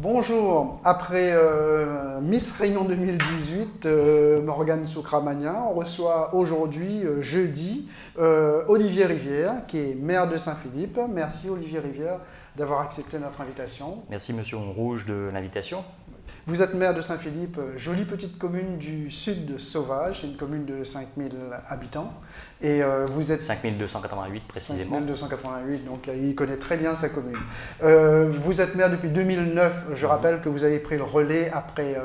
Bonjour, après Miss Réunion 2018, Morgane Soukramania, on reçoit aujourd'hui, jeudi, Olivier Rivière, qui est maire de Saint-Philippe. Merci Olivier Rivière d'avoir accepté notre invitation. Merci Monsieur Rouge de l'invitation. Vous êtes maire de Saint-Philippe, jolie petite commune du sud de Sauvage, une commune de 5000 habitants. Et vous êtes 5288 précisément. 5288, donc il connaît très bien sa commune. Vous êtes maire depuis 2009. Je rappelle que vous avez pris le relais après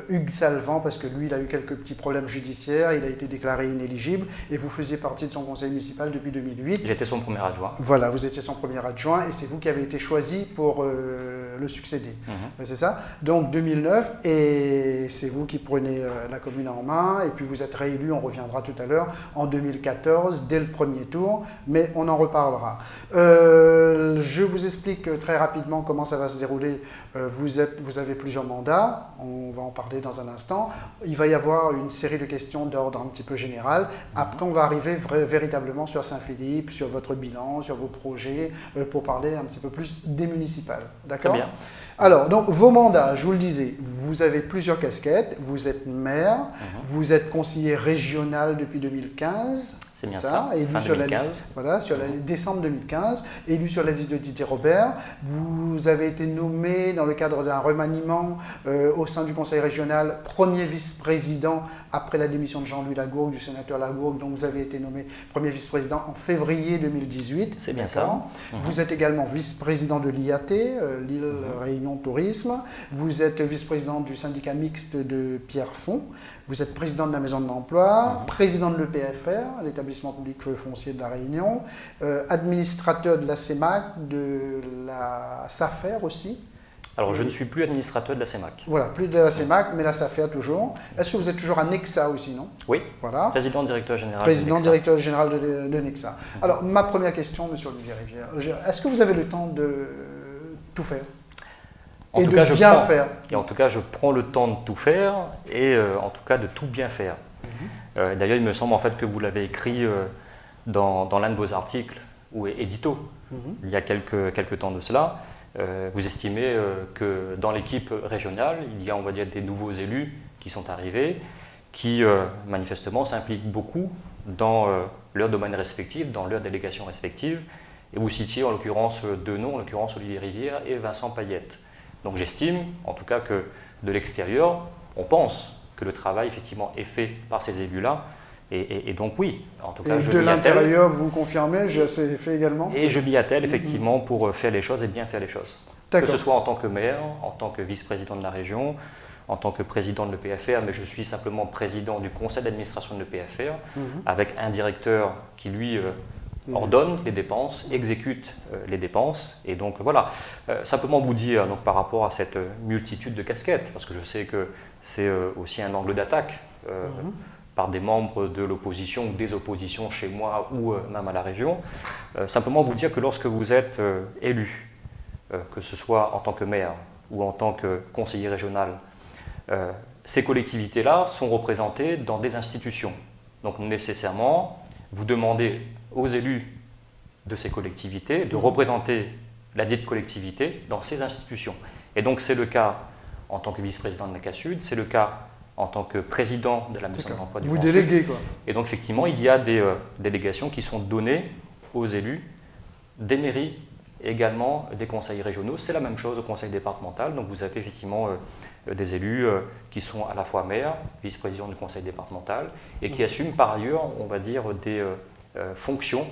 Hugues Salvant, parce que lui, il a eu quelques petits problèmes judiciaires, il a été déclaré inéligible, et vous faisiez partie de son conseil municipal depuis 2008. J'étais son premier adjoint. Voilà, vous étiez son premier adjoint, et c'est vous qui avez été choisi pour le succéder. C'est ça? Donc 2009, et c'est vous qui prenez la commune en main, et puis vous êtes réélu, on reviendra tout à l'heure, en 2014, dès le premier tour, mais on en reparlera. Je vous explique très rapidement comment ça va se dérouler. Vous avez plusieurs mandats, on va en parler dans un instant. Il va y avoir une série de questions d'ordre un petit peu général. Après, on va arriver véritablement sur Saint-Philippe, sur votre bilan, sur vos projets, pour parler un petit peu plus des municipales. D'accord ? Très bien. Alors, donc, vos mandats, je vous le disais, vous avez plusieurs casquettes. Vous êtes maire, vous êtes conseiller régional depuis 2015. C'est bien ça, élu fin sur 2015. La liste, voilà, sur la décembre 2015, élu sur la liste de Didier Robert. Vous avez été nommé dans le cadre d'un remaniement au sein du conseil régional, premier vice-président après la démission de Jean-Louis Lagourgue, du sénateur Lagourgue, donc vous avez été nommé premier vice-président en février 2018. C'est bien ça. Vous êtes également vice-président de l'IAT, Lille Réunion Tourisme. Vous êtes vice-président du syndicat mixte de Pierrefonds. Vous êtes président de la Maison de l'Emploi, président de l'EPFR, l'établissement public foncier de la Réunion, administrateur de la CEMAC, de la SAFER aussi. Alors, je ne suis plus administrateur de la CEMAC. Voilà, plus de la CEMAC, mais la SAFER toujours. Est-ce que vous êtes toujours à Nexa aussi, non? Oui, voilà. Président-directeur général Président, de Nexa. directeur général de Nexa. Alors, ma première question, monsieur Olivier Rivière, est-ce que vous avez le temps de tout faire? En tout cas, je prends le temps de tout faire et en tout cas de tout bien faire. D'ailleurs, il me semble en fait que vous l'avez écrit dans l'un de vos articles ou édito il y a quelques temps de cela. Vous estimez que dans l'équipe régionale, il y a, on va dire, des nouveaux élus qui sont arrivés, qui manifestement s'impliquent beaucoup dans leurs domaines respectifs, dans leurs délégations respectives. Et vous citiez en l'occurrence deux noms, en l'occurrence Olivier Rivière et Vincent Payette. Donc j'estime, en tout cas, que de l'extérieur, on pense que le travail effectivement est fait par ces élus-là. Et donc oui, en tout cas, et de l'intérieur, vous confirmez, c'est fait également? Et je m'y attelle effectivement pour faire les choses et bien faire les choses. Que ce soit en tant que maire, en tant que vice-président de la région, en tant que président de l'EPFR, mais je suis simplement président du conseil d'administration de l'EPFR, avec un directeur qui lui ordonne les dépenses, exécute les dépenses. Et donc voilà, simplement vous dire donc, par rapport à cette multitude de casquettes, parce que je sais que c'est aussi un angle d'attaque par des membres de l'opposition ou des oppositions chez moi ou même à la région, simplement vous dire que lorsque vous êtes élu, que ce soit en tant que maire ou en tant que conseiller régional, ces collectivités-là sont représentées dans des institutions. Donc nécessairement, vous demandez aux élus de ces collectivités de représenter la dite collectivité dans ces institutions. Et donc c'est le cas en tant que vice-président de la CASUD, c'est le cas en tant que président de la Maison de l'Emploi du Grand Sud. Vous déléguez quoi. Et donc effectivement, il y a des délégations qui sont données aux élus des mairies, également des conseils régionaux. C'est la même chose au conseil départemental. Donc vous avez effectivement des élus qui sont à la fois maires, vice-président du conseil départemental, et qui assument par ailleurs, on va dire, des fonctions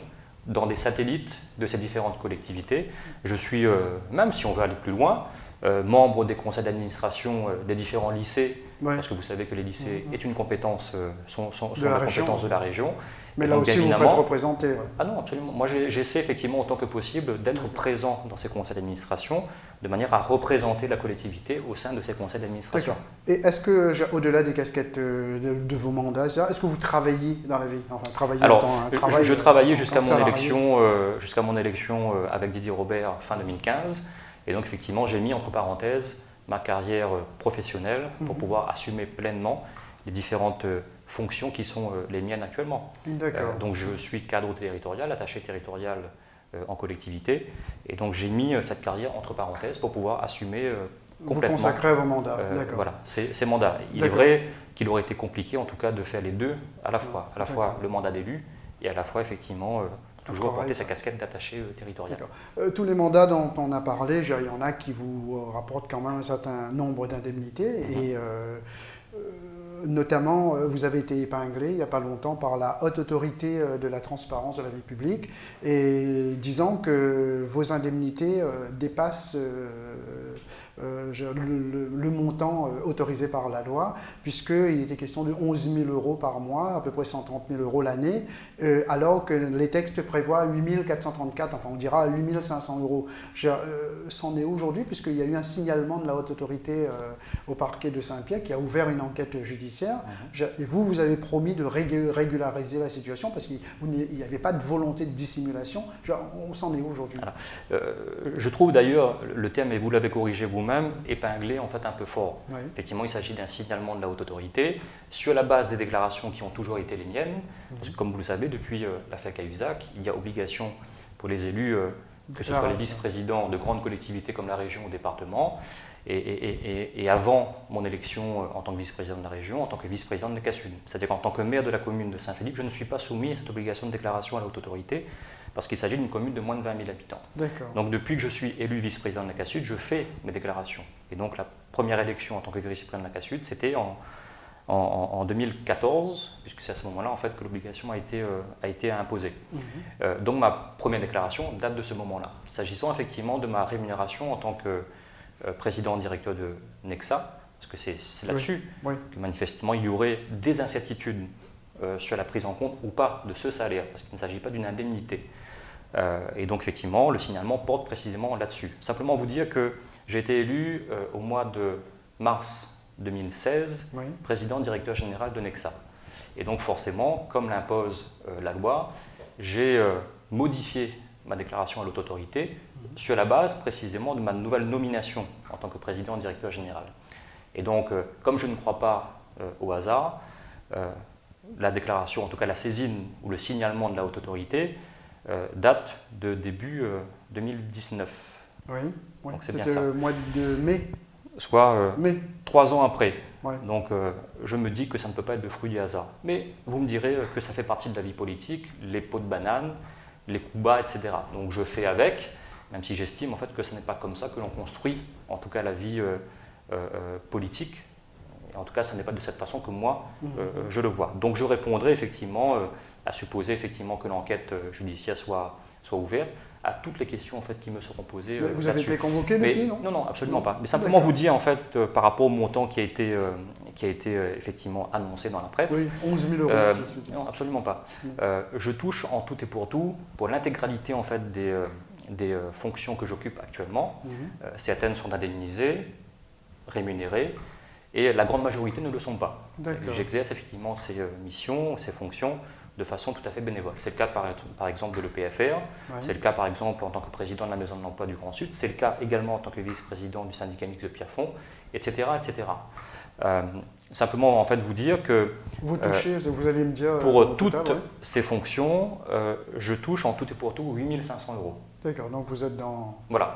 dans des satellites de ces différentes collectivités. Je suis, même si on veut aller plus loin, membre des conseils d'administration des différents lycées, parce que vous savez que les lycées est une compétence, sont la compétence de la région. Mais là aussi, vous faites représenter. Ah non, absolument. Moi, j'essaie effectivement, autant que possible, d'être présent dans ces conseils d'administration, de manière à représenter la collectivité au sein de ces conseils d'administration. D'accord. Et est-ce que, au-delà des casquettes de vos mandats, est-ce que vous travaillez dans la vie? Enfin, travaillez Alors, travail, je travaillais jusqu'à mon élection avec Didier Robert fin 2015. Et donc, effectivement, j'ai mis entre parenthèses ma carrière professionnelle pour pouvoir assumer pleinement les différentes fonctions qui sont les miennes actuellement. Donc je suis cadre territorial, attaché territorial en collectivité, et donc j'ai mis cette carrière entre parenthèses pour pouvoir assumer complètement. Vous consacrez à vos mandats, d'accord. Voilà, ces mandats. Il est vrai qu'il aurait été compliqué, en tout cas, de faire les deux à la fois. À la fois le mandat d'élu et à la fois, effectivement, toujours porter sa casquette d'attaché territorial. Tous les mandats dont on a parlé, il y en a qui vous rapportent quand même un certain nombre d'indemnités. Et notamment, vous avez été épinglé il n'y a pas longtemps par la Haute Autorité de la Transparence de la Vie Publique, et disant que vos indemnités dépassent le montant autorisé par la loi, puisqu'il était question de 11 000 € par mois, à peu près 130 000 € l'année, alors que les textes prévoient 8 434, enfin on dira 8 500 €. C'en est aujourd'hui, puisqu'il y a eu un signalement de la Haute Autorité au parquet de Saint-Pierre qui a ouvert une enquête judiciaire. Et vous avez promis de régulariser la situation, parce qu'il n'y avait pas de volonté de dissimulation. On s'en est où aujourd'hui? Je trouve d'ailleurs le terme, et vous l'avez corrigé vous-même, épinglé en fait un peu fort. Oui. Effectivement, il s'agit d'un signalement de la Haute Autorité sur la base des déclarations qui ont toujours été les miennes, parce que comme vous le savez, depuis l'affaire Cahuzac, il y a obligation pour les élus, que ce soit les vice-présidents de grandes collectivités comme la région ou le département, et avant mon élection en tant que vice-président de la région, en tant que vice-président de l'ECASUD. C'est-à-dire qu'en tant que maire de la commune de Saint-Philippe, je ne suis pas soumis à cette obligation de déclaration à la Haute Autorité, parce qu'il s'agit d'une commune de moins de 20 000 habitants. Donc depuis que je suis élu vice-président de l'ECASUD, je fais mes déclarations. Et donc la première élection en tant que vice-président de l'ECASUD, c'était en 2014, puisque c'est à ce moment-là en fait, que l'obligation a été imposée. Donc ma première déclaration date de ce moment-là. S'agissant effectivement de ma rémunération en tant que président directeur de Nexa, parce que c'est là-dessus que manifestement il y aurait des incertitudes sur la prise en compte ou pas de ce salaire, parce qu'il ne s'agit pas d'une indemnité. Et donc effectivement, le signalement porte précisément là-dessus. Simplement vous dire que j'ai été élu au mois de mars 2016, président directeur général de Nexa. Et donc forcément, comme l'impose la loi, j'ai modifié ma déclaration à l'Haute Autorité sur la base précisément de ma nouvelle nomination en tant que président directeur général. Et donc, comme je ne crois pas au hasard, la déclaration, en tout cas la saisine ou le signalement de la Haute Autorité, date de début 2019. Donc c'est bien ça. C'était le mois de mai. Soit 3 ans après. Donc je me dis que ça ne peut pas être le fruit du hasard. Mais vous me direz que ça fait partie de la vie politique, les pots de banane, les coups bas, etc. Donc je fais avec, même si j'estime en fait que ce n'est pas comme ça que l'on construit, en tout cas la vie politique. Et en tout cas, ce n'est pas de cette façon que moi, je le vois. Donc je répondrai effectivement, à supposer effectivement que l'enquête judiciaire soit ouverte, à toutes les questions en fait, qui me seront posées. Vous avez été convoqué depuis, non? Non, absolument pas. Mais simplement vous dire en fait, par rapport au montant qui a été effectivement annoncé dans la presse. Oui, 11 000 €. Non, absolument pas. Je touche en tout et pour tout, pour l'intégralité en fait, des fonctions que j'occupe actuellement. Certaines sont indemnisées, rémunérées, et la grande majorité ne le sont pas. J'exerce effectivement ces missions, ces fonctions de façon tout à fait bénévole. C'est le cas par exemple de l'EPFR, c'est le cas par exemple en tant que président de la Maison de l'Emploi du Grand Sud, c'est le cas également en tant que vice-président du syndicat mixte de Pierrefonds, etc. etc. Simplement en fait vous dire que vous touchez, vous allez me dire, pour toutes ces fonctions, je touche en tout et pour tout 8 500 €. D'accord, donc vous êtes dans... Voilà.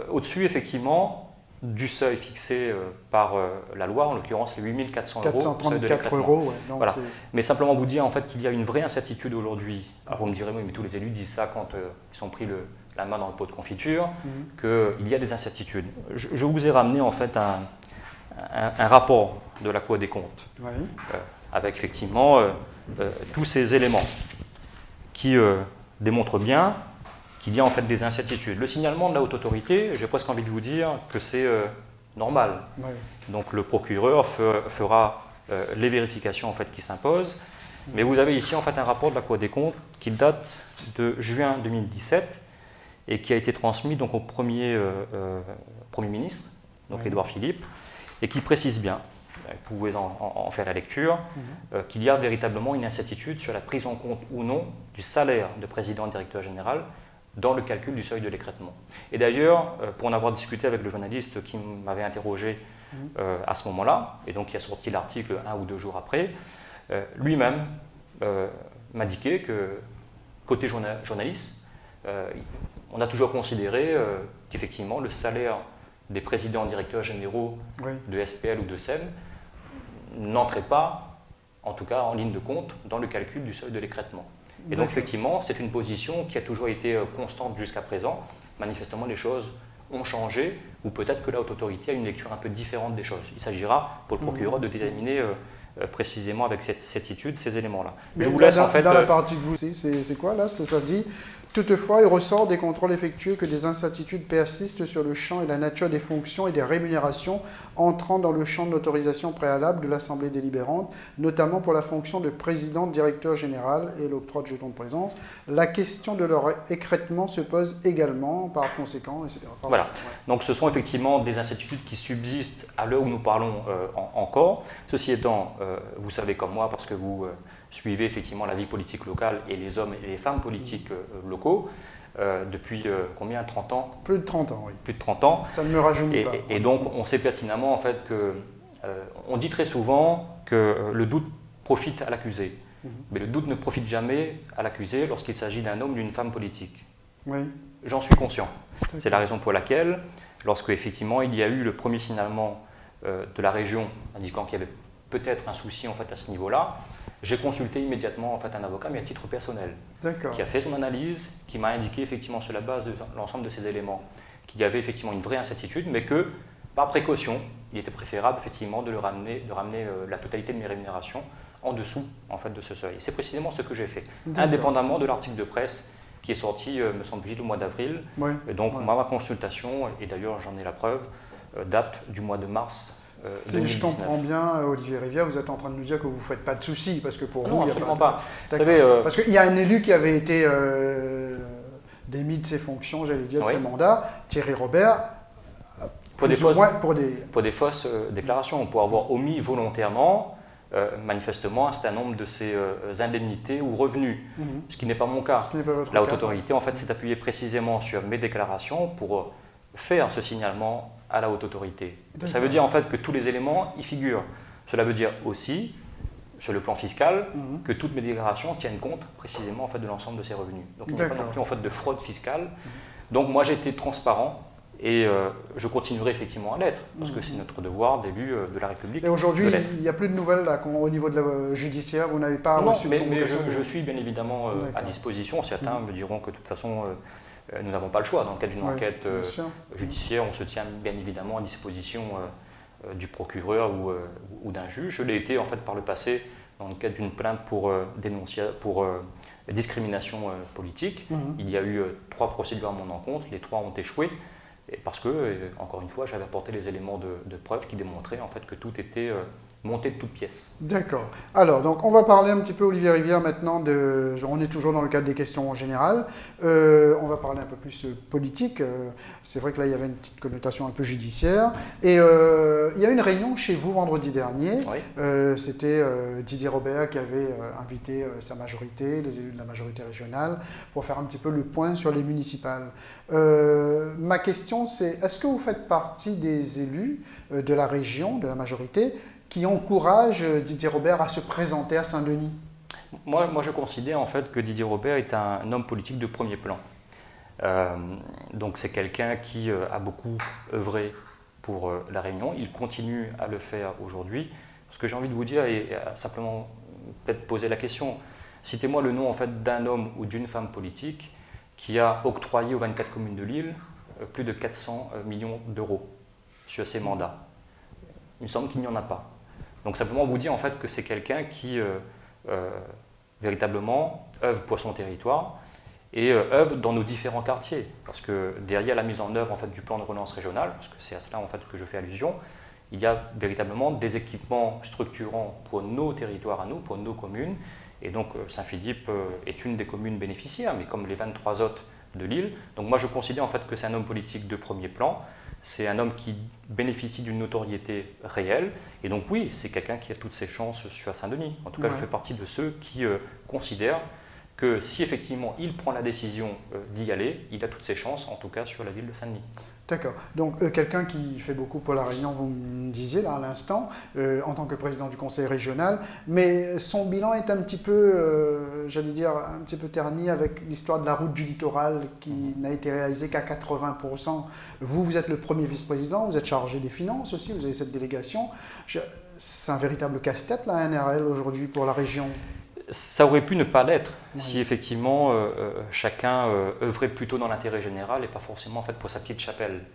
Au-dessus effectivement du seuil fixé par la loi, en l'occurrence les 8 400 €. 434 €, voilà. Mais simplement vous dire en fait qu'il y a une vraie incertitude aujourd'hui. Alors vous me direz, oui, mais tous les élus disent ça quand ils ont pris la main dans le pot de confiture, qu'il y a des incertitudes. Je vous ai ramené en fait un rapport de la Cour des comptes, avec effectivement tous ces éléments qui démontrent bien qu'il y a en fait des incertitudes. Le signalement de la Haute Autorité, j'ai presque envie de vous dire que c'est normal. Donc le procureur fera les vérifications en fait, qui s'imposent. Mais vous avez ici en fait un rapport de la Cour des comptes qui date de juin 2017 et qui a été transmis donc, au Premier ministre, donc Édouard Philippe, et qui précise bien, vous pouvez en faire la lecture, qu'il y a véritablement une incertitude sur la prise en compte ou non du salaire de président-directeur général dans le calcul du seuil de l'écrêtement. Et d'ailleurs, pour en avoir discuté avec le journaliste qui m'avait interrogé à ce moment-là, et donc qui a sorti l'article 1 ou 2 jours après, lui-même m'indiquait que, côté journaliste, on a toujours considéré qu'effectivement le salaire des présidents directeurs généraux oui. de SPL ou de SEM n'entraient pas, en tout cas en ligne de compte, dans le calcul du seuil de l'écrêtement. Et donc effectivement, c'est une position qui a toujours été constante jusqu'à présent. Manifestement, les choses ont changé, ou peut-être que la haute autorité a une lecture un peu différente des choses. Il s'agira pour le procureur de déterminer précisément avec cette certitude ces éléments-là. Mais je vous laisse en fait... Dans la partie que vous... C'est quoi là? Ça dit... Toutefois, il ressort des contrôles effectués que des incertitudes persistent sur le champ et la nature des fonctions et des rémunérations entrant dans le champ de l'autorisation préalable de l'Assemblée délibérante, notamment pour la fonction de président, directeur général et l'octroi de jetons de présence. La question de leur écrêtement se pose également par conséquent, etc. Voilà. Donc ce sont effectivement des incertitudes qui subsistent à l'heure où nous parlons encore. Ceci étant, vous savez comme moi, parce que vous... suivez effectivement la vie politique locale et les hommes et les femmes politiques locaux depuis combien? 30 ans? Plus de 30 ans, oui. Plus de 30 ans. Ça ne me rajeunit pas. Et donc, on sait pertinemment en fait que, on dit très souvent que le doute profite à l'accusé. Mais le doute ne profite jamais à l'accusé lorsqu'il s'agit d'un homme ou d'une femme politique. Oui. J'en suis conscient. C'est la raison pour laquelle, lorsque effectivement il y a eu le premier signalement de la région indiquant qu'il y avait peut-être un souci en fait à ce niveau-là, j'ai consulté immédiatement en fait, un avocat, mais à titre personnel, qui a fait son analyse, qui m'a indiqué effectivement sur la base de l'ensemble de ces éléments qu'il y avait effectivement une vraie incertitude, mais que par précaution, il était préférable effectivement de ramener la totalité de mes rémunérations en dessous en fait, de ce seuil. C'est précisément ce que j'ai fait, indépendamment de l'article de presse qui est sorti, me semble-t-il, au mois d'avril. Oui. Et donc ma consultation, et d'ailleurs j'en ai la preuve, date du mois de mars. Si je comprends bien, Olivier Rivière, vous êtes en train de nous dire que vous ne faites pas de soucis, parce que pour vous... Non, absolument pas. Vous savez, parce qu'il y a un élu qui avait été démis de ses fonctions, j'allais dire, de ses mandats, Thierry Robert, pour des fausses déclarations, pour avoir omis volontairement, manifestement, un certain nombre de ses indemnités ou revenus, ce qui n'est pas mon cas. La haute autorité, en fait, s'est appuyée précisément sur mes déclarations pour faire ce signalement à la haute autorité. Ça veut dire en fait que tous les éléments y figurent. Cela veut dire aussi, sur le plan fiscal, que toutes mes déclarations tiennent compte précisément en fait de l'ensemble de ces revenus. Donc il n'y a pas non plus en fait de fraude fiscale. Donc moi j'ai été transparent et je continuerai effectivement à l'être parce que c'est notre devoir d'élu de la République. Et aujourd'hui, il n'y a plus de nouvelles là, au niveau de la judiciaire, vous n'avez pas reçu de convocation? Mais je suis bien évidemment à disposition. Certains me diront que de toute façon nous n'avons pas le choix. Dans le cadre d'une enquête judiciaire, on se tient bien évidemment à disposition du procureur ou d'un juge. Je l'ai été en fait par le passé dans le cadre d'une plainte pour discrimination politique. Il y a eu 3 procédures à mon encontre, les 3 ont échoué. Parce que, encore une fois, j'avais apporté les éléments de preuve qui démontraient en fait, que tout était monté de toutes pièces. D'accord. Alors, donc, on va parler un petit peu, Olivier Rivière, maintenant, on est toujours dans le cadre des questions en général. On va parler un peu plus politique. C'est vrai que là, il y avait une petite connotation un peu judiciaire. Et il y a eu une réunion chez vous vendredi dernier. Oui. C'était Didier Robert qui avait invité sa majorité, les élus de la majorité régionale, pour faire un petit peu le point sur les municipales. Ma question, c'est, est-ce que vous faites partie des élus de la région, de la majorité, qui encourage Didier Robert à se présenter à Saint-Denis? Moi, je considère en fait que Didier Robert est un homme politique de premier plan. Donc c'est quelqu'un qui a beaucoup œuvré pour La Réunion. Il continue à le faire aujourd'hui. Ce que j'ai envie de vous dire est simplement peut-être poser la question. Citez-moi le nom en fait, d'un homme ou d'une femme politique qui a octroyé aux 24 communes de l'île plus de 400 millions d'euros sur ses mandats. Il me semble qu'il n'y en a pas. Donc simplement vous dire en fait que c'est quelqu'un qui véritablement œuvre pour son territoire et œuvre dans nos différents quartiers. Parce que derrière la mise en œuvre en fait, du plan de relance régional, parce que c'est à cela en fait, que je fais allusion, il y a véritablement des équipements structurants pour nos territoires à nous, pour nos communes. Et donc Saint-Philippe est une des communes bénéficiaires, mais comme les 23 autres de l'île. Donc moi je considère en fait que c'est un homme politique de premier plan. C'est un homme qui bénéficie d'une notoriété réelle. Et donc oui, c'est quelqu'un qui a toutes ses chances sur Saint-Denis. En tout cas, je fais partie de ceux qui considèrent que si effectivement il prend la décision d'y aller, il a toutes ses chances, en tout cas sur la ville de Saint-Denis. D'accord. Donc, quelqu'un qui fait beaucoup pour La Réunion, vous me disiez là à l'instant, en tant que président du conseil régional, mais son bilan est un petit peu, j'allais dire, un petit peu terni avec l'histoire de la route du littoral qui n'a été réalisée qu'à 80%. Vous êtes le premier vice-président, vous êtes chargé des finances aussi, vous avez cette délégation. C'est un véritable casse-tête, la NRL, aujourd'hui, pour la région. Ça aurait pu ne pas l'être si effectivement chacun œuvrait plutôt dans l'intérêt général et pas forcément en fait, pour sa petite chapelle.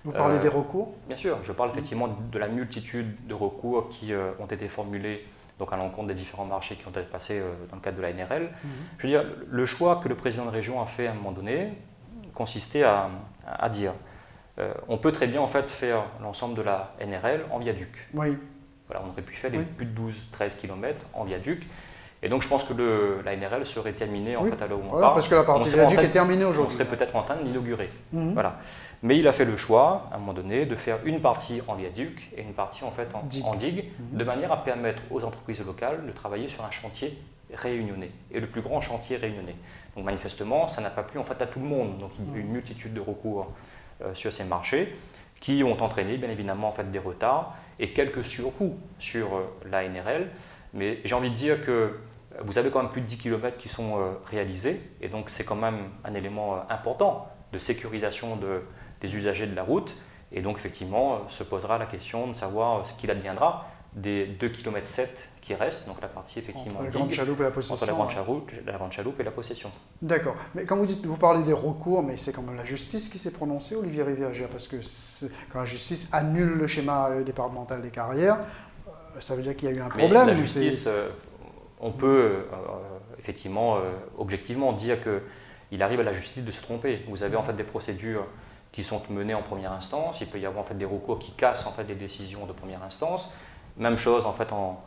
Vous parlez des recours? Bien sûr, je parle effectivement de la multitude de recours qui ont été formulés donc à l'encontre des différents marchés qui ont été passés dans le cadre de la NRL. Je veux dire, le choix que le président de région a fait à un moment donné consistait à dire on peut très bien en fait faire l'ensemble de la NRL en viaduc. Oui. Voilà, on aurait pu faire les plus de 12-13 km en viaduc. Et donc je pense que la NRL serait terminée en fait à l'heure où on parle. Parce que la partie viaduc est terminée aujourd'hui. On serait peut-être en train de l'inaugurer. Voilà. Mais il a fait le choix, à un moment donné, de faire une partie en viaduc et une partie en fait en digue, de manière à permettre aux entreprises locales de travailler sur un chantier réunionnais, et le plus grand chantier réunionnais. Donc manifestement, ça n'a pas plu en fait à tout le monde. Donc il y a eu une multitude de recours sur ces marchés qui ont entraîné bien évidemment en fait des retards et quelques surcoûts sur la NRL. Mais j'ai envie de dire que vous avez quand même plus de 10 km qui sont réalisés, et donc c'est quand même un élément important de sécurisation des usagers de la route. Et donc effectivement, se posera la question de savoir ce qu'il adviendra des 2,7 km qui restent, donc la partie effectivement entre la Grande Chaloupe et la Possession. Entre la Grande Chaloupe et la Possession. D'accord. Mais quand vous parlez des recours, mais c'est quand même la justice qui s'est prononcée, Olivier Rivière, parce que quand la justice annule le schéma départemental des carrières, ça veut dire qu'il y a eu un problème. Mais la justice, on peut effectivement, objectivement dire qu'il arrive à la justice de se tromper. Vous avez en fait des procédures qui sont menées en première instance, il peut y avoir en fait des recours qui cassent en fait les décisions de première instance. Même chose en fait en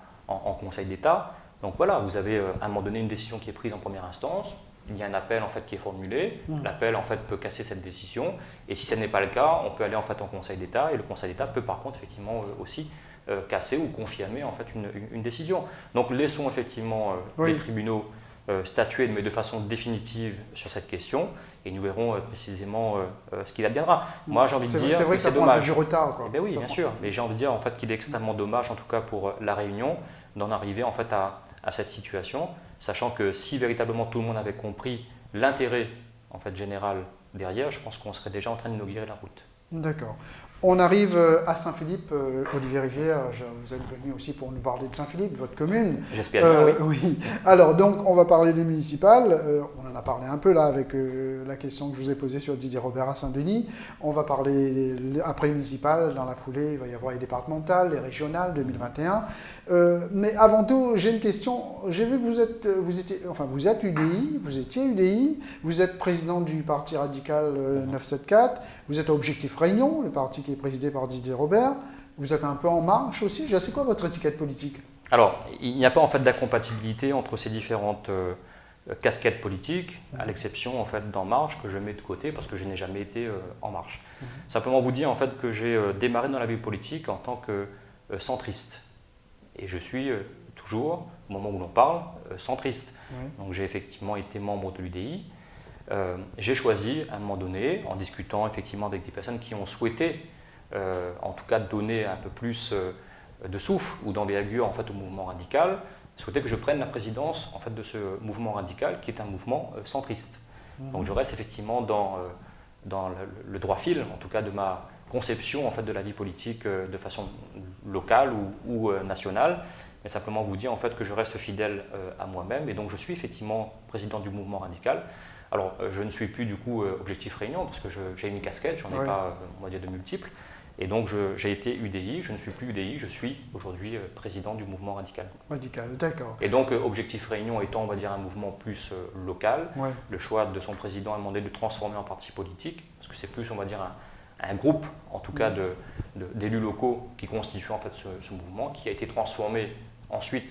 Conseil d'État. Donc voilà, vous avez à un moment donné une décision qui est prise en première instance, il y a un appel en fait qui est formulé, l'appel en fait peut casser cette décision, et si ce n'est pas le cas, on peut aller en fait en Conseil d'État, et le Conseil d'État peut par contre effectivement aussi casser ou confirmer en fait une décision. Donc laissons effectivement les tribunaux statuer, mais de façon définitive sur cette question, et nous verrons précisément ce qu'il adviendra. Moi, j'ai envie de dire c'est vrai que ça prend un peu du retard. Eh bien oui, bien sûr, mais j'ai envie de dire en fait qu'il est extrêmement dommage, en tout cas pour la Réunion, d'en arriver en fait à cette situation, sachant que si véritablement tout le monde avait compris l'intérêt en fait général derrière, je pense qu'on serait déjà en train d'inaugurer la route. D'accord. On arrive à Saint-Philippe, Olivier Rivière, vous êtes venu aussi pour nous parler de Saint-Philippe, votre commune. J'espère bien, oui. Oui. Alors, donc, on va parler des municipales. On en a parlé un peu là avec la question que je vous ai posée sur Didier Robert à Saint-Denis. On va parler après les municipales, dans la foulée, il va y avoir les départementales, les régionales 2021. Mais avant tout, j'ai une question. J'ai vu que vous êtes UDI, vous étiez UDI, vous êtes président du parti radical 974, vous êtes à Objectif Réunion, le parti qui est présidé par Didier Robert. Vous êtes un peu en marche aussi. C'est quoi votre étiquette politique? Alors, il n'y a pas en fait d'incompatibilité entre ces différentes casquettes politiques, à l'exception en fait d'En Marche que je mets de côté parce que je n'ai jamais été En Marche. Simplement vous dire en fait que j'ai démarré dans la vie politique en tant que centriste. Et je suis toujours, au moment où l'on parle, centriste. Donc j'ai effectivement été membre de l'UDI. J'ai choisi à un moment donné, en discutant effectivement avec des personnes qui ont souhaité, en tout cas donner un peu plus de souffle ou d'envergure en fait au mouvement radical, souhaiter que je prenne la présidence en fait de ce mouvement radical qui est un mouvement centriste. Donc je reste effectivement dans le droit fil, en tout cas de ma conception en fait de la vie politique de façon locale ou nationale, mais simplement vous dire en fait que je reste fidèle à moi-même, et donc je suis effectivement président du mouvement radical. Alors, je ne suis plus du coup Objectif Réunion parce que j'ai une casquette, j'en ai pas, on va dire, de multiples. Et donc, j'ai été UDI, je ne suis plus UDI, je suis aujourd'hui président du mouvement radical. Radical, d'accord. Et donc, Objectif Réunion étant, on va dire, un mouvement plus local, le choix de son président a demandé de transformer en parti politique, parce que c'est plus, on va dire, un groupe, en tout cas, d'élus locaux qui constituent en fait ce mouvement, qui a été transformé ensuite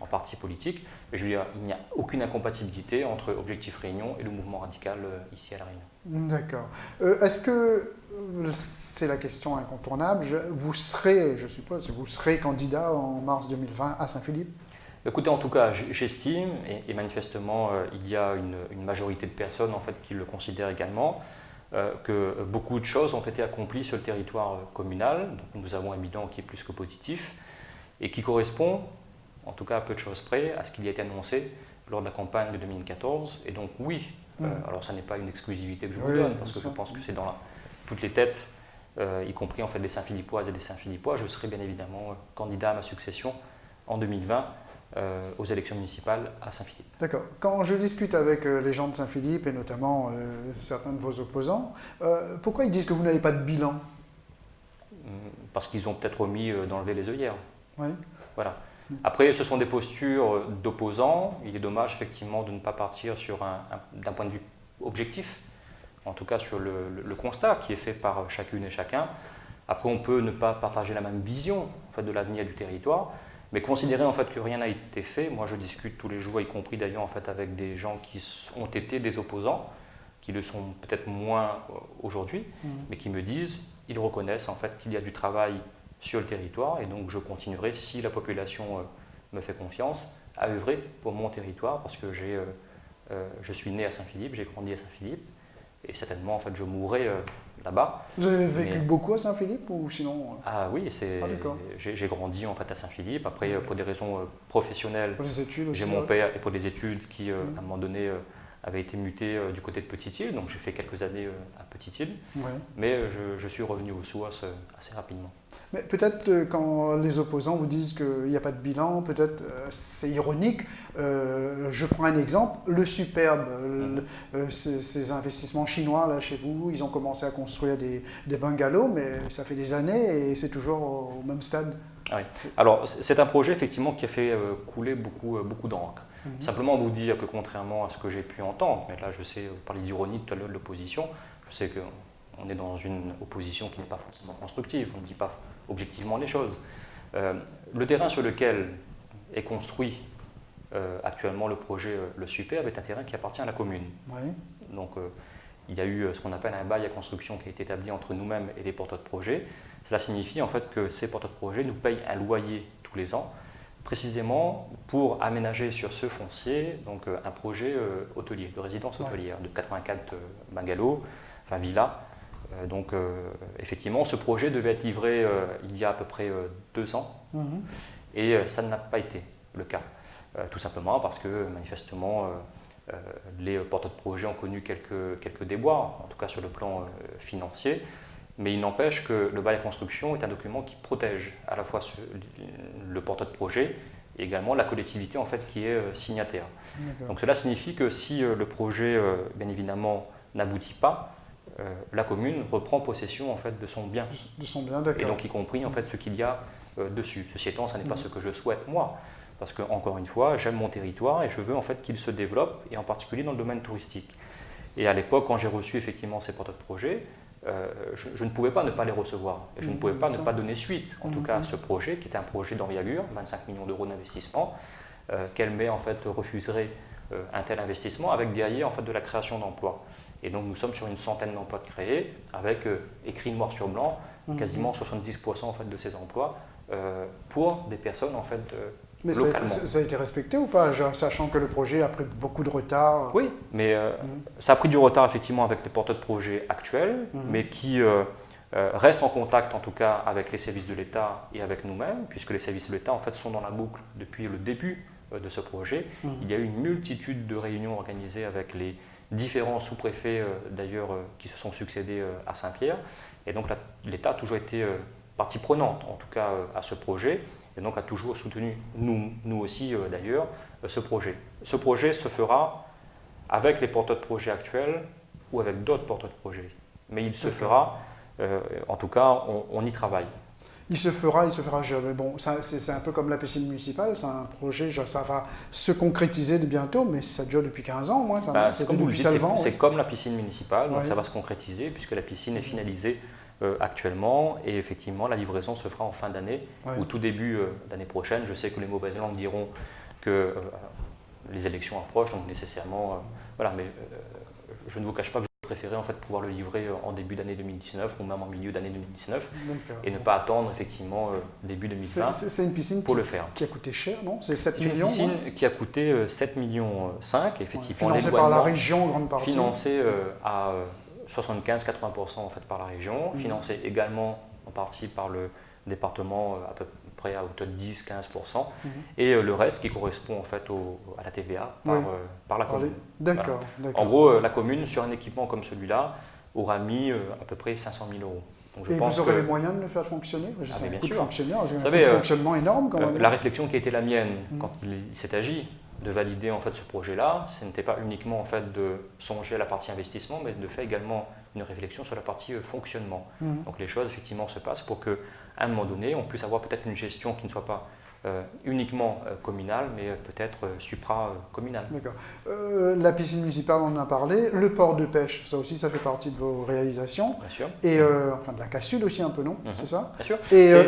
en parti politique. Mais je veux dire, il n'y a aucune incompatibilité entre Objectif Réunion et le mouvement radical ici à La Réunion. D'accord. Est-ce que, c'est la question incontournable, vous serez, je suppose, vous serez candidat en mars 2020 à Saint-Philippe? Écoutez, en tout cas, j'estime, et manifestement, il y a une majorité de personnes en fait, qui le considèrent également, que beaucoup de choses ont été accomplies sur le territoire communal. Donc, nous avons un bilan qui est plus que positif et qui correspond, en tout cas à peu de choses près, à ce qui a été annoncé lors de la campagne de 2014. Et donc oui, alors ça n'est pas une exclusivité que je vous donne, parce que je pense que c'est dans toutes les têtes, y compris en fait des Saint-Philippoises et des Saint-Philippois. Je serai bien évidemment candidat à ma succession en 2020 aux élections municipales à Saint-Philippe. D'accord. Quand je discute avec les gens de Saint-Philippe et notamment certains de vos opposants, pourquoi ils disent que vous n'avez pas de bilan? Parce qu'ils ont peut-être omis d'enlever les œillères. Oui. Voilà. Après, ce sont des postures d'opposants. Il est dommage effectivement de ne pas partir d'un point de vue objectif, en tout cas sur le constat qui est fait par chacune et chacun. Après, on peut ne pas partager la même vision en fait, de l'avenir du territoire, mais considérer en fait que rien n'a été fait. Moi, je discute tous les jours, y compris d'ailleurs en fait avec des gens qui ont été des opposants, qui le sont peut-être moins aujourd'hui, mais qui me disent, ils reconnaissent en fait qu'il y a du travail sur le territoire, et donc je continuerai, si la population me fait confiance, à œuvrer pour mon territoire, parce que je suis né à Saint-Philippe, j'ai grandi à Saint-Philippe, et certainement en fait je mourrai là-bas. Vous avez vécu beaucoup à Saint-Philippe ou sinon Ah oui, j'ai grandi en fait à Saint-Philippe. Après, pour des raisons professionnelles, j'ai mon père, et pour des études qui à un moment donné avait été muté du côté de Petite-Île, donc j'ai fait quelques années à Petite-Île, mais je suis revenu au SOAS assez rapidement. Mais peut-être quand les opposants vous disent qu'il n'y a pas de bilan, peut-être c'est ironique. Je prends un exemple, le Superbe, ces investissements chinois là chez vous, ils ont commencé à construire des bungalows, mais ça fait des années et c'est toujours au même stade. Oui. Alors c'est un projet effectivement qui a fait couler beaucoup d'encre. Simplement vous dire que contrairement à ce que j'ai pu entendre, mais là je sais, vous parlez d'ironie tout à l'heure de l'opposition, je sais qu'on est dans une opposition qui n'est pas forcément constructive, on ne dit pas objectivement les choses. Le terrain sur lequel est construit actuellement le projet Le Superbe est un terrain qui appartient à la commune. Donc il y a eu ce qu'on appelle un bail à construction qui a été établi entre nous-mêmes et les porteurs de projets. Cela signifie en fait que ces porteurs de projets nous payent un loyer tous les ans, précisément pour aménager sur ce foncier donc, un projet hôtelier, de résidence hôtelière, de 84 bungalows, enfin villas. Donc effectivement, ce projet devait être livré il y a à peu près 2 ans, et ça n'a pas été le cas. Tout simplement parce que manifestement, les porteurs de projets ont connu quelques déboires, en tout cas sur le plan financier. Mais il n'empêche que le bail à construction est un document qui protège à la fois le porteur de projet et également la collectivité en fait, qui est signataire. Donc cela signifie que si le projet, bien évidemment, n'aboutit pas, la commune reprend possession en fait, de son bien. De son bien, d'accord. Et donc y compris en fait, ce qu'il y a dessus. Ceci étant, ce n'est pas ce que je souhaite moi. Parce que, encore une fois, j'aime mon territoire et je veux en fait, qu'il se développe, et en particulier dans le domaine touristique. Et à l'époque, quand j'ai reçu effectivement ces porteurs de projet, je ne pouvais pas ne pas les recevoir. Et je ne pouvais pas ne pas donner suite, en tout cas, à ce projet, qui était un projet d'envergure, 25 millions d'euros d'investissement. Quel maire en fait, refuserait un tel investissement avec derrière en fait, de la création d'emplois. Et donc nous sommes sur une centaine d'emplois de créés, avec écrit noir sur blanc, quasiment 70% en fait, de ces emplois pour des personnes en fait, mais ça a été respecté ou pas, sachant que le projet a pris beaucoup de retard? Oui, mais ça a pris du retard effectivement avec les porteurs de projets actuels, mais qui restent en contact en tout cas avec les services de l'État et avec nous-mêmes, puisque les services de l'État en fait sont dans la boucle depuis le début de ce projet. Il y a eu une multitude de réunions organisées avec les différents sous-préfets d'ailleurs qui se sont succédés à Saint-Pierre, et donc l'État a toujours été partie prenante en tout cas à ce projet. Et donc a toujours soutenu, nous aussi d'ailleurs, ce projet. Ce projet se fera avec les porteurs de projets actuels ou avec d'autres porteurs de projets. Mais il se fera, en tout cas, on y travaille. Il se fera. Bon, c'est un peu comme la piscine municipale, c'est un projet, ça va se concrétiser de bientôt, mais ça dure depuis 15 ans, moi. C'est comme vous le dites, c'est comme la piscine municipale, donc ça va se concrétiser puisque la piscine est finalisée actuellement, et effectivement la livraison se fera en fin d'année ou tout début d'année prochaine. Je sais que les mauvaises langues diront que les élections approchent, donc nécessairement, voilà, mais je ne vous cache pas que je préférais en fait pouvoir le livrer en début d'année 2019 ou même en milieu d'année 2019 et ne pas attendre effectivement début 2020 c'est une piscine pour le faire. Qui a coûté cher, non? C'est 7 millions. C'est une piscine qui a coûté 7,5 millions, effectivement. Financée par la région en grande partie. Financée à 75-80% en fait par la région, financé également en partie par le département à peu près à hauteur de 10-15%, et le reste qui correspond en fait à la TVA par la commune. D'accord. En gros, la commune, sur un équipement comme celui-là, aura mis à peu près 500 000 euros. Donc, et vous aurez les moyens de le faire fonctionner? C'est un coût de fonctionnement énorme quand même. La réflexion qui a été la mienne quand il s'est agi de valider en fait ce projet-là, ce n'était pas uniquement en fait de songer à la partie investissement, mais de faire également une réflexion sur la partie fonctionnement. Donc les choses effectivement se passent pour qu'à un moment donné, on puisse avoir peut-être une gestion qui ne soit pas uniquement communale, mais peut-être supra-communale. D'accord. La piscine municipale, on en a parlé. Le port de pêche, ça aussi, ça fait partie de vos réalisations. Bien sûr. Et enfin de la cassule aussi un peu, non? C'est ça? Bien sûr.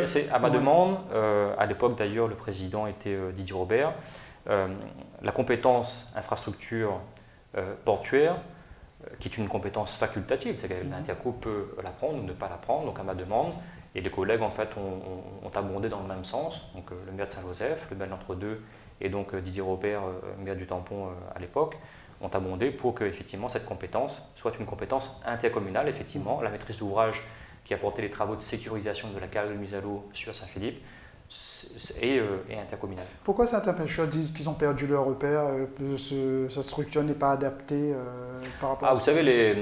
C'est à ma demande. À l'époque d'ailleurs, le président était Didier Robert. La compétence infrastructure portuaire, qui est une compétence facultative, c'est que l'Interco peut l'apprendre ou ne pas l'apprendre, donc à ma demande. Et les collègues en fait ont abondé dans le même sens, donc le maire de Saint-Joseph, le maire de l'Entre-deux et donc Didier Robert, maire du Tampon à l'époque, ont abondé pour que effectivement cette compétence soit une compétence intercommunale. Effectivement, la maîtrise d'ouvrage qui a porté les travaux de sécurisation de la carrière de mise à l'eau sur Saint-Philippe et intercommunale. Pourquoi certains pêcheurs disent qu'ils ont perdu leur repère, sa structure n'est pas adaptée par rapport à vous savez,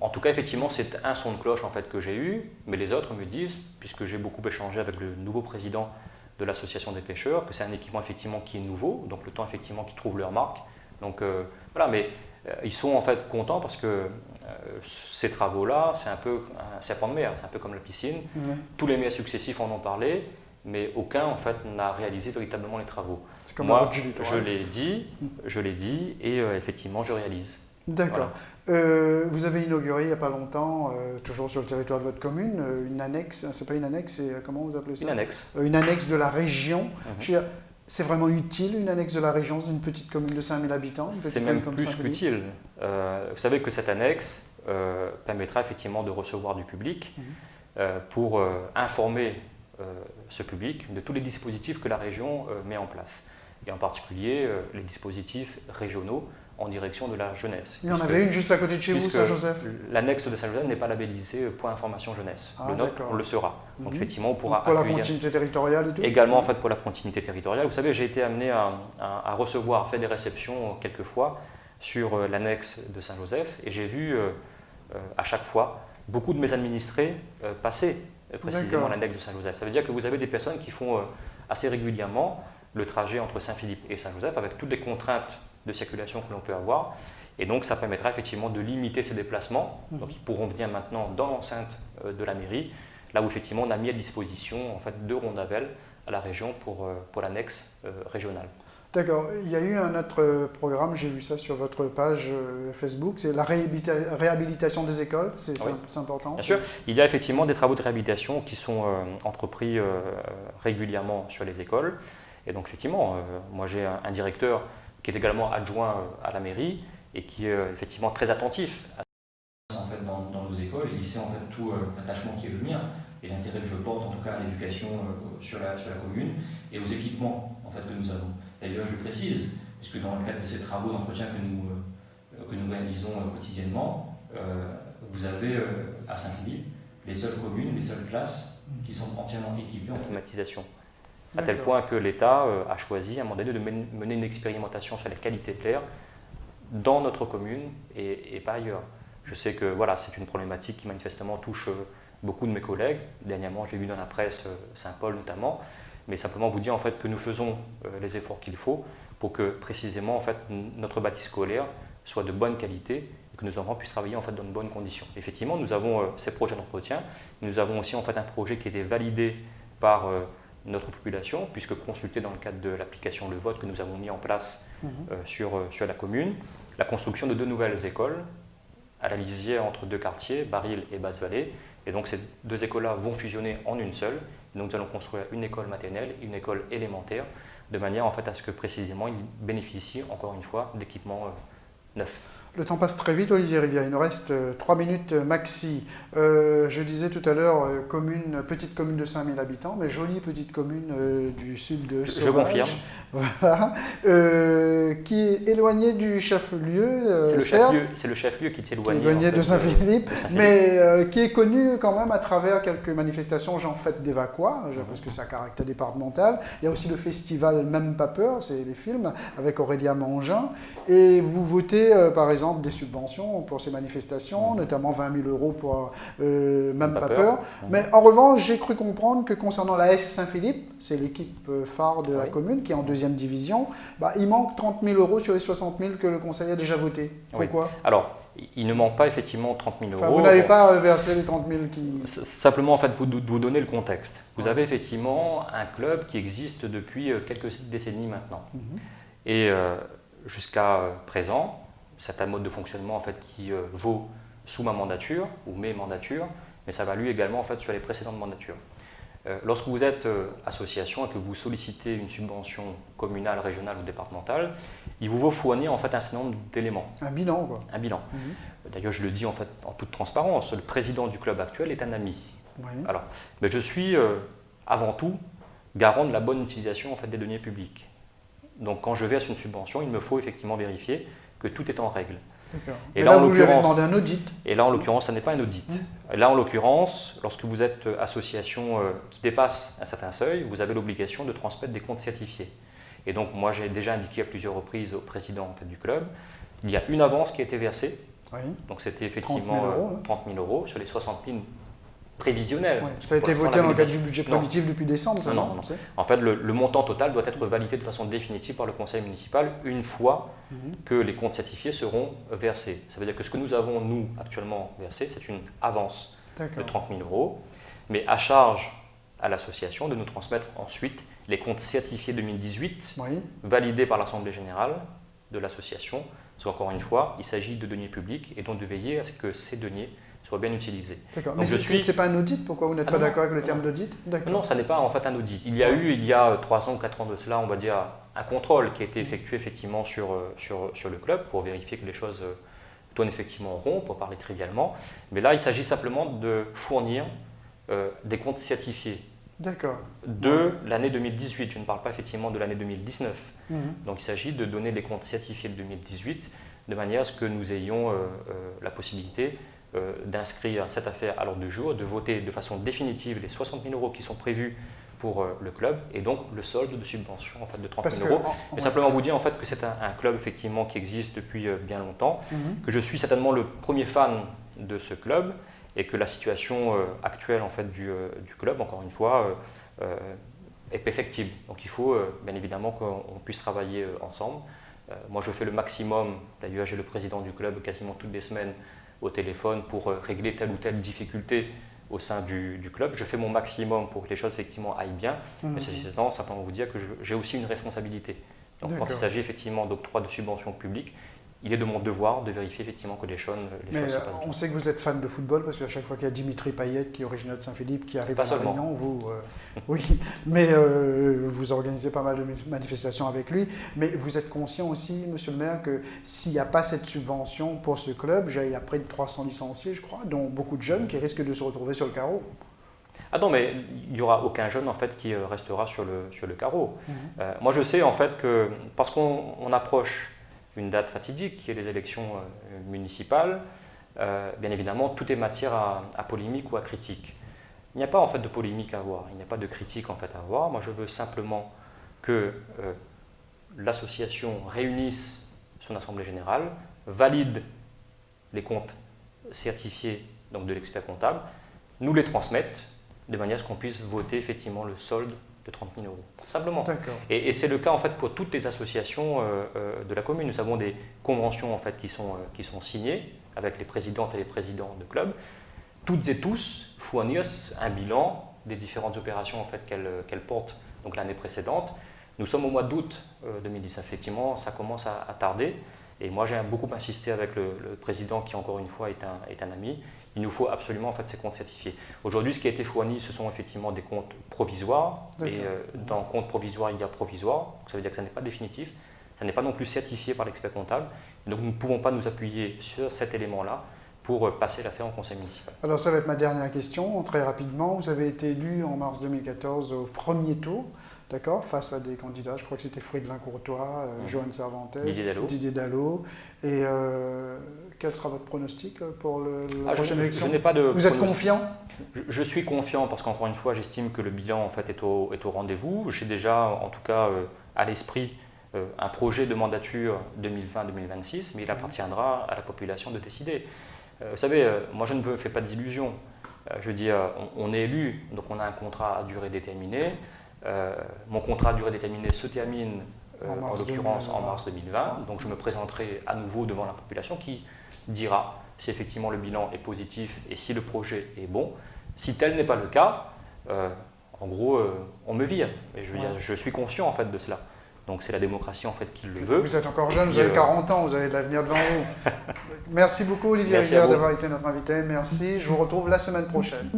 en tout cas, effectivement, c'est un son de cloche en fait, que j'ai eu, mais les autres me disent, puisque j'ai beaucoup échangé avec le nouveau président de l'association des pêcheurs, que c'est un équipement effectivement qui est nouveau, donc le temps effectivement qu'ils trouvent leur marque. Donc voilà, mais ils sont en fait contents parce que ces travaux-là, c'est un peu un serpent de mer, c'est un peu comme la piscine. Tous les maires successifs en ont parlé, mais aucun en fait n'a réalisé véritablement les travaux. Moi, je l'ai dit et effectivement je réalise. D'accord. Voilà. Vous avez inauguré il n'y a pas longtemps, toujours sur le territoire de votre commune, une annexe, c'est pas une annexe, c'est comment vous appelez ça? Une annexe. Une annexe de la région. C'est vraiment utile une annexe de la région, c'est une petite commune de 5000 habitants? C'est même plus qu'utile. Vous savez que cette annexe permettra effectivement de recevoir du public pour informer ce public de tous les dispositifs que la région met en place. Et en particulier les dispositifs régionaux en direction de la jeunesse. Il y en avait une juste à côté de chez vous, Saint-Joseph? L'annexe de Saint-Joseph n'est pas labellisée point information jeunesse. Le nôtre, on le sera. Donc effectivement, on pourra pour la continuité territoriale et tout? Également en fait pour la continuité territoriale. Vous savez, j'ai été amené à recevoir, faire des réceptions quelques fois sur l'annexe de Saint-Joseph et j'ai vu à chaque fois beaucoup de mes administrés passer précisément à l'annexe de Saint-Joseph. Ça veut dire que vous avez des personnes qui font assez régulièrement le trajet entre Saint-Philippe et Saint-Joseph avec toutes les contraintes de circulation que l'on peut avoir. Et donc ça permettra effectivement de limiter ces déplacements. Donc ils pourront venir maintenant dans l'enceinte de la mairie, là où effectivement on a mis à disposition en fait 2 rondavelles à la région pour l'annexe régionale. D'accord. Il y a eu un autre programme, j'ai vu ça sur votre page Facebook, c'est la réhabilitation des écoles, c'est important? Bien sûr, il y a effectivement des travaux de réhabilitation qui sont entrepris régulièrement sur les écoles. Et donc effectivement, moi j'ai un directeur qui est également adjoint à la mairie et qui est effectivement très attentif en fait, dans nos écoles. Il sait en fait tout l'attachement qui est le mien et l'intérêt que je porte en tout cas à l'éducation sur la commune et aux équipements en fait, que nous avons. D'ailleurs, je précise, puisque dans le cadre de ces travaux d'entretien que nous réalisons quotidiennement, vous avez à Saint-Philippe les seules communes, les seules classes qui sont entièrement équipées en climatisation. À tel point que l'État a choisi à un moment donné de mener une expérimentation sur la qualité de l'air dans notre commune et pas ailleurs. Je sais que voilà, c'est une problématique qui manifestement touche beaucoup de mes collègues. Dernièrement, j'ai vu dans la presse Saint-Paul notamment, mais simplement vous dire en fait que nous faisons les efforts qu'il faut pour que précisément en fait, notre bâti scolaire soit de bonne qualité et que nos enfants puissent travailler en fait, dans de bonnes conditions. Effectivement, nous avons ces projets d'entretien, nous avons aussi en fait, un projet qui a été validé par notre population, puisque consulté dans le cadre de l'application Le Vote que nous avons mis en place sur la commune, la construction de 2 nouvelles écoles à la lisière entre 2 quartiers, Baril et Basse-Vallée. Et donc ces 2 écoles-là vont fusionner en une seule. Et donc nous allons construire une école maternelle et une école élémentaire, de manière en fait à ce que précisément ils bénéficient encore une fois d'équipements neufs. Le temps passe très vite, Olivier Rivière. Il nous reste 3 minutes maxi. Je disais tout à l'heure, petite commune de 5000 habitants, mais jolie petite commune du sud de Sauvage. Je confirme. Voilà. Qui est éloignée du chef-lieu. C'est le chef-lieu qui est éloigné de Saint-Philippe, mais qui est connu quand même à travers quelques manifestations, genre Fête des Vacois, parce que c'est un caractère départemental. Il y a aussi le festival Même pas peur, c'est les films, avec Aurélia Mangin. Et vous votez, par exemple, des subventions pour ces manifestations, notamment 20 000 € pour Même pas peur. Mais en revanche, j'ai cru comprendre que concernant la S Saint-Philippe, c'est l'équipe phare de la commune qui est en 2e division, il manque 30 000 € sur les 60 000 que le conseil a déjà voté. Pourquoi ? Alors, il ne manque pas effectivement 30 000 €. Enfin, vous n'avez pas versé les 30 000 qui... Simplement, en fait, vous donner le contexte. Vous avez effectivement un club qui existe depuis quelques décennies maintenant. Et jusqu'à présent, c'est un mode de fonctionnement en fait, qui vaut sous ma mandature ou mes mandatures, mais ça valut également en fait, sur les précédentes mandatures. Lorsque vous êtes association et que vous sollicitez une subvention communale, régionale ou départementale, il vous faut fournir en fait, un certain nombre d'éléments. Un bilan, quoi. Un bilan. D'ailleurs, je le dis en, fait, en toute transparence, le président du club actuel est un ami. Alors, mais je suis avant tout garant de la bonne utilisation en fait, des deniers publics. Donc quand je verse une subvention, il me faut effectivement vérifier que tout est en règle. Et là, vous lui avez demandé un audit. Et là, en l'occurrence, ça n'est pas un audit. Là, en l'occurrence, lorsque vous êtes association qui dépasse un certain seuil, vous avez l'obligation de transmettre des comptes certifiés. Et donc, moi, j'ai déjà indiqué à plusieurs reprises au président en fait, du club, il y a une avance qui a été versée. Donc, c'était effectivement 30 000 € sur les 60 000 prévisionnel. Ça a été voté dans le cadre du budget primitif depuis décembre, ça non. En fait, le montant total doit être validé de façon définitive par le conseil municipal une fois que les comptes certifiés seront versés. Ça veut dire que ce que nous avons, nous, actuellement versé, c'est une avance de 30 000 €, mais à charge à l'association de nous transmettre ensuite les comptes certifiés 2018, validés par l'Assemblée générale de l'association. Parce qu'encore une fois, il s'agit de deniers publics et donc de veiller à ce que ces deniers soient bien utilisés. D'accord. Mais ce n'est pas un audit? Pourquoi vous n'êtes pas d'accord avec le terme d'audit? Non, ça n'est pas en fait un audit. Il y a eu, il y a 3 ans ou 4 ans de cela, on va dire, un contrôle qui a été effectué effectivement sur le club pour vérifier que les choses tournent effectivement rond, pour parler trivialement. Mais là, il s'agit simplement de fournir des comptes certifiés. De l'année 2018, je ne parle pas effectivement de l'année 2019. Donc il s'agit de donner les comptes certifiés de 2018 de manière à ce que nous ayons la possibilité d'inscrire cette affaire à l'ordre du jour, de voter de façon définitive les 60 000 € qui sont prévus pour le club et donc le solde de subvention en fait, de 30 000 €. Mais simplement vous dire en fait, que c'est un club effectivement, qui existe depuis bien longtemps, que je suis certainement le premier fan de ce club et que la situation actuelle en fait, du club, encore une fois, est perfectible. Donc il faut bien évidemment qu'on puisse travailler ensemble. Moi je fais le maximum, d'ailleurs j'ai le président du club quasiment toutes les semaines au téléphone pour régler telle ou telle difficulté au sein du club. Je fais mon maximum pour que les choses effectivement aillent bien, mais ceci étant, simplement vous dire que j'ai aussi une responsabilité. Donc quand il s'agit effectivement d'octroi de subventions publiques, il est de mon devoir de vérifier effectivement que les choses se passent bien. On sait que vous êtes fan de football parce qu'à chaque fois qu'il y a Dimitri Payet, qui est originaire de Saint-Philippe, qui arrive à La Réunion, oui, mais vous organisez pas mal de manifestations avec lui. Mais vous êtes conscient aussi, monsieur le maire, que s'il n'y a pas cette subvention pour ce club, il y a près de 300 licenciés, je crois, dont beaucoup de jeunes qui risquent de se retrouver sur le carreau. Ah non, mais il n'y aura aucun jeune en fait, qui restera sur le carreau. Moi je sais en fait que, parce qu'on approche une date fatidique qui est les élections municipales, bien évidemment, tout est matière à polémique ou à critique. Il n'y a pas en fait de polémique à avoir, il n'y a pas de critique en fait à avoir. Moi, je veux simplement que l'association réunisse son assemblée générale, valide les comptes certifiés donc de l'expert comptable, nous les transmette de manière à ce qu'on puisse voter effectivement le solde de 30 000 €, simplement. Et c'est le cas en fait pour toutes les associations de la commune. Nous avons des conventions en fait qui sont signées avec les présidentes et les présidents de clubs. Toutes et tous fournissent un bilan des différentes opérations en fait qu'elles portent donc l'année précédente. Nous sommes au mois d'août 2010. Effectivement, ça commence à tarder. Et moi, j'ai beaucoup insisté avec le président qui, encore une fois, est un ami. Il nous faut absolument en fait, ces comptes certifiés. Aujourd'hui, ce qui a été fourni, ce sont effectivement des comptes provisoires. Et dans compte provisoire, il y a provisoire. Donc, ça veut dire que ça n'est pas définitif. ça n'est pas non plus certifié par l'expert comptable. Donc nous ne pouvons pas nous appuyer sur cet élément-là pour passer l'affaire en conseil municipal. Alors ça va être ma dernière question, très rapidement. Vous avez été élu en mars 2014 au premier tour, d'accord, face à des candidats, je crois que c'était Fridolin Courtois, Johan Cervantes, Didier Dallot. Et quel sera votre pronostic pour la prochaine élection? Je n'ai pas de Vous êtes confiant? Je suis confiant parce qu'encore une fois, j'estime que le bilan en fait, est au rendez-vous. J'ai déjà, en tout cas, à l'esprit un projet de mandature 2020-2026, mais il appartiendra à la population de décider. Vous savez, moi je ne me fais pas d'illusions. Je veux dire, on est élu, donc on a un contrat à durée déterminée. Mon contrat à durée déterminée se termine en l'occurrence en mars 2020, donc je me présenterai à nouveau devant la population qui dira si effectivement le bilan est positif et si le projet est bon. Si tel n'est pas le cas, en gros, on me vire. Et je veux dire, je suis conscient en fait de cela. Donc c'est la démocratie en fait qui le veut. Vous êtes encore jeune, vous avez 40 ans, vous avez de l'avenir devant vous. Merci beaucoup Olivier Rivière d'avoir été notre invité. Merci, je vous retrouve la semaine prochaine.